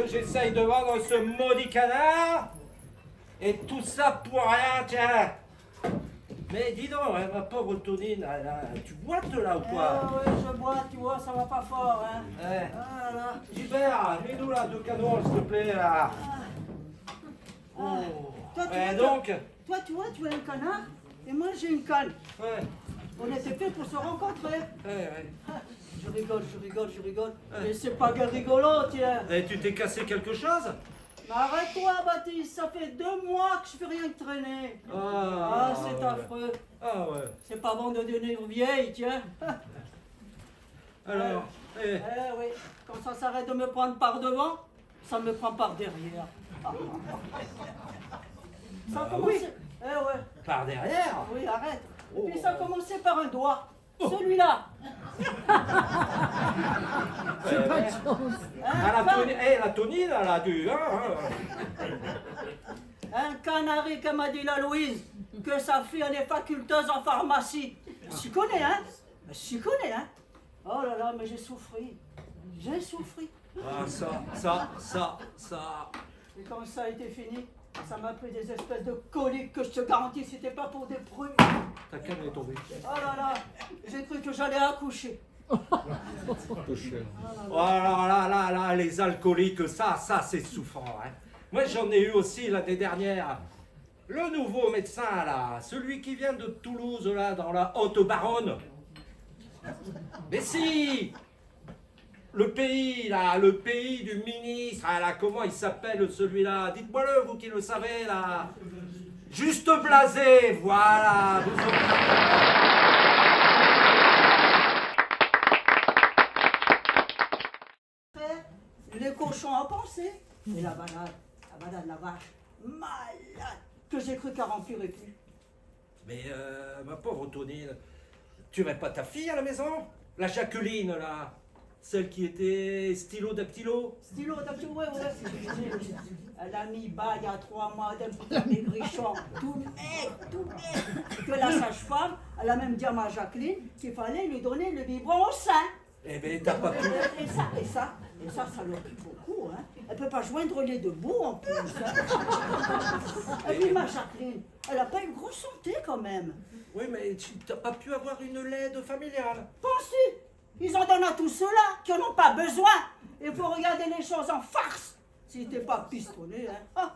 que j'essaye de vendre ce maudit canard. Et tout ça pour rien, tiens. Mais dis donc, hein, ma pauvre Tonine, tu boites là ou quoi? Oui, je bois, tu vois, ça va pas fort, hein. Ouais. Ah, là. Gilbert, mets-nous là 2 canons, s'il te plaît, là. Oh. Toi, tu Ouais, vois, donc. Toi, tu vois, tu as un canard, et moi, j'ai une canne. Ouais, On était fait pour se rencontrer. ouais. Ah, je rigole. Mais c'est pas que rigolo, tiens. Et tu t'es cassé quelque chose? Mais arrête-toi, Baptiste, ça fait 2 mois que je fais rien que traîner. Ah, c'est affreux. Ah ouais. C'est pas bon de devenir vieille, tiens. Alors, Eh oui, quand ça s'arrête de me prendre par devant, ça me prend par derrière. Ça a commencé. Eh ouais, par derrière? oui, arrête. Et puis Oh. ça a commencé par un doigt. Celui-là. C'est pas de Hein, la Tonine, elle a dû, hein. un canari comme a dit la Louise, que sa fille elle est faculteuse en pharmacie. Je connais, hein? Je connais, hein? Oh là là, mais j'ai souffri. J'ai souffri. Ah, ça. Et quand ça a été fini, ça m'a pris des espèces de coliques que je te garantis, c'était pas pour des prunes. Ta canne est tombée. Oh là là, j'ai cru que j'allais accoucher. Oh là, les alcooliques, ça c'est souffrant, hein. Moi j'en ai eu aussi l'année dernière. Le nouveau médecin là, celui qui vient de Toulouse là, dans la Haute-Baronne. Mais si! Le pays là, le pays du ministre, ah, là, comment il s'appelle celui-là? Dites-moi-le, vous qui le savez là. Juste blasé, voilà. Les cochons à penser. Et la balade, la vache, malade, que j'ai cru qu'elle remplirait plus. Mais ma pauvre Tonine, tu n'avais pas ta fille à la maison? La Jacqueline là, celle qui était stylo-dactylo? Stylo, t'as vu, ouais. Elle a mis bas il y a 3 mois d'un petit maigrichon, tout maigre. Que la sage-femme, elle a même dit à ma Jacqueline qu'il fallait lui donner le biberon au sein. Eh ben t'as pas pu. Et ça leur pique beaucoup, hein. Elle peut pas joindre les deux bouts en plus. Hein. Et puis ma Jacqueline, elle a pas une grosse santé quand même. Oui, mais tu n'as pas pu avoir une laide familiale. Penses-tu? Ils en donnent à tous ceux-là qui n'en ont pas besoin. Il faut regarder les choses en farce. Si t'es pas pistonné, hein.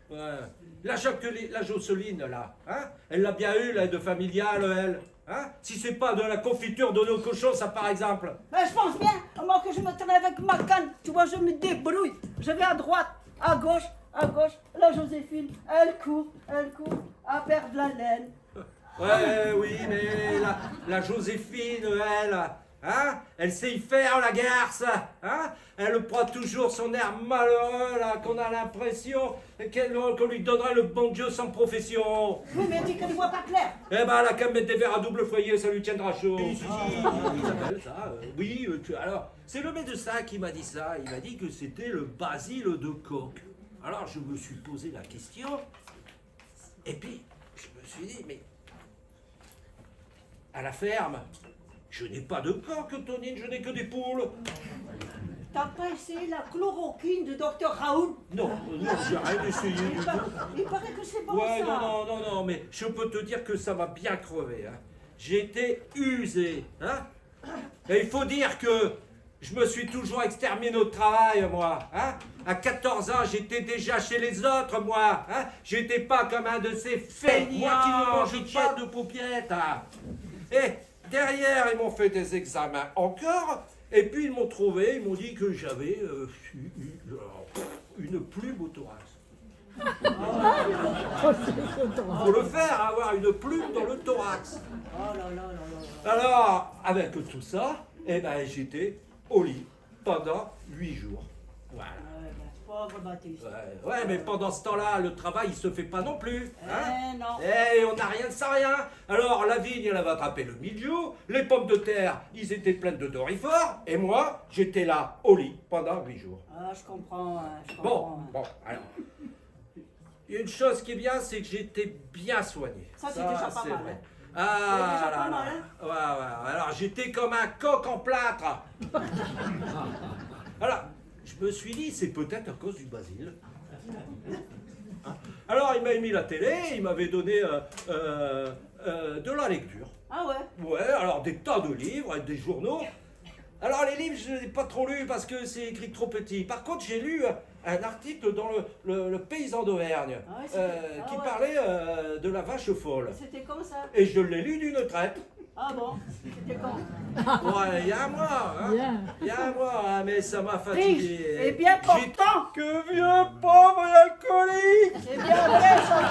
Ouais. La Jacqueline, la Jocelyne là, hein? Elle l'a bien eu l'aide familiale, elle. Hein? Si c'est pas de la confiture de nos cochons, ça par exemple. Mais je pense bien, moi que je me traîne avec ma canne, tu vois, je me débrouille. Je vais à droite, à gauche. La Joséphine, elle court, à perdre la laine. Ouais, oui, mais la Joséphine, elle, hein? Elle sait y faire, la garce, hein? Elle prend toujours son air malheureux, là, qu'on a l'impression qu'on lui donnerait le bon Dieu sans profession. Oui, mais elle dit qu'elle ne voit pas clair. Eh ben, elle a qu'à mettre des verres à double foyer, ça lui tiendra chaud. Oui, alors, c'est le médecin qui m'a dit ça. Il m'a dit que c'était le basile de coq. Alors, je me suis posé la question, et puis, je me suis dit, mais à la ferme, je n'ai pas de coq, Tonine, je n'ai que des poules. T'as pas essayé la chloroquine de Dr Raoul? Non, j'ai rien essayé du tout. Il paraît que c'est bon, Ouais, ça. non, mais je peux te dire que ça m'a bien crevé. Hein. J'ai été usé. Hein. Et il faut dire que je me suis toujours exterminé au travail, moi. Hein. À 14 ans, j'étais déjà chez les autres, moi. Hein. J'étais pas comme un de ces feignants. Moi qui ne mange pas de paupiètes. Hein. Et derrière, ils m'ont fait des examens encore. Et puis ils m'ont trouvé, ils m'ont dit que j'avais une plume au thorax. Faut le faire, avoir une plume dans le thorax. Oh là là là là. Alors, avec tout ça, eh ben, j'étais au lit pendant 8 jours. Voilà. Ouais, ben, pauvre Baptiste. Ouais, mais pendant ce temps-là, le travail, il se fait pas non plus. Hein? Eh non. Eh, on n'a rien sans rien. Alors, la vigne, elle avait attrapé le mildiou. Les pommes de terre, ils étaient pleines de dorifort. Et moi, j'étais là, au lit, pendant 8 jours. Ah, je comprends, je Bon, comprends. alors. Une chose qui est bien, c'est que j'étais bien soigné. Ça, c'est déjà pas c'est mal, vrai. hein. Ah, C'est déjà là, pas là. mal, hein. Ouais. Alors, j'étais comme un coq en plâtre. Alors, Je me suis dit, c'est peut-être à cause du basil. Hein. Alors il m'a mis la télé, il m'avait donné de la lecture. Ah ouais? Ouais, alors des tas de livres, des journaux. Alors les livres, je ne les ai pas trop lus parce que c'est écrit trop petit. Par contre, j'ai lu un article dans le Paysan d'Auvergne Ah ouais, c'était- qui ah ouais. parlait de la vache folle. C'était comme ça? Et je l'ai lu d'une traite. Ah bon? C'était quand? Ouais, il y a un mois, hein. Bien. Il y a un mois, hein, mais ça m'a Riche fatigué. et bien J'étais portant! que vieux pauvre et alcoolique. C'est bien vrai ça!